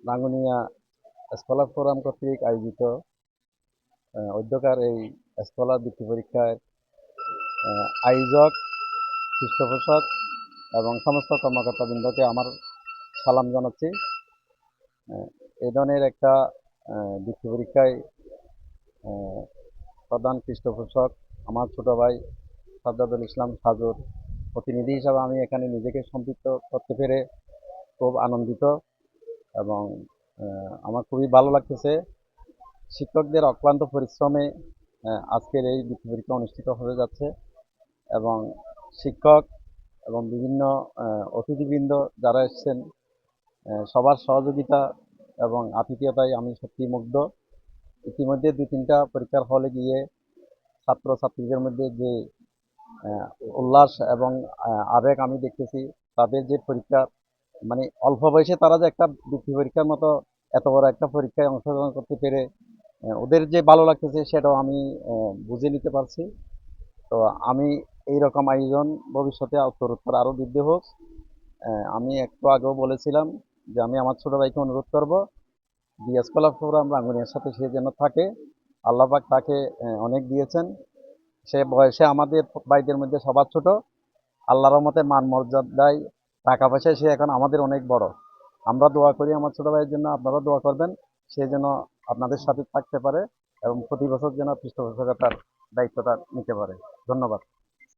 Rangunia scholar forum কর্তৃক আয়োজিত অধ্যকার এই স্কলার বৃত্তি পরীক্ষার আয়োজক, পৃষ্ঠপোষক এবং সমস্ত কর্মকর্তাবৃন্দকে আমার সালাম জানাচ্ছি। এই ধরনের একটা বৃত্তি পরীক্ষায় প্রধান পৃষ্ঠপোষক আমার ছোট ভাই সাজ্জাদুল ইসলাম সাজুর প্রতিনিধি হিসাবে আমি এখানে নিজেকে সম্পৃক্ত করতে পেরে খুব আনন্দিত এবং আমার খুবই ভালো লাগতেছে। শিক্ষকদের অক্লান্ত পরিশ্রমে আজকের এই বৃত্তি পরীক্ষা অনুষ্ঠিত হয়ে যাচ্ছে এবং শিক্ষক এবং বিভিন্ন অতিথিবৃন্দ যারা এসেছেন সবার সহযোগিতা এবং আতিথেয়তায় আমি সত্যি মুগ্ধ। ইতিমধ্যে ২-৩টা পরীক্ষার হলে গিয়ে ছাত্রছাত্রীদের মধ্যে যে উল্লাস এবং আবেগ আমি দেখতেছি, তাদের যে পরীক্ষা মানে অল্প বয়সে তারা যে একটা বৃত্তি পরীক্ষার মতো এত বড় একটা পরীক্ষায় অংশগ্রহণ করতে পেরে ওদের যে ভালো লাগতেছে সেটাও আমি বুঝে নিতে পারছি। তো আমি এইরকম আয়োজন ভবিষ্যতে উত্তরোত্তর আরও বৃদ্ধি হোক। আমি একটু আগেও বলেছিলাম যে আমি আমার ছোট ভাইকে অনুরোধ করব দি স্কলার ফোরাম রাঙ্গুনিয়ার সাথে সে যেন থাকে। আল্লাহ পাক তাকে অনেক দিয়েছেন। সে বয়সে আমাদের ভাইদের মধ্যে সবার ছোট। আল্লাহর রহমতে মান মর্যাদায় টাকা পয়সায় সে এখন আমাদের অনেক বড়। আমরা দোয়া করি আমার ছোট ভাইয়ের জন্য, আপনারা দোয়া করবেন সে যেন আপনাদের সাথে থাকতে পারে এবং প্রতি বছর যেন পৃষ্ঠপোষকতার দায়িত্বটা নিতে পারে। ধন্যবাদ।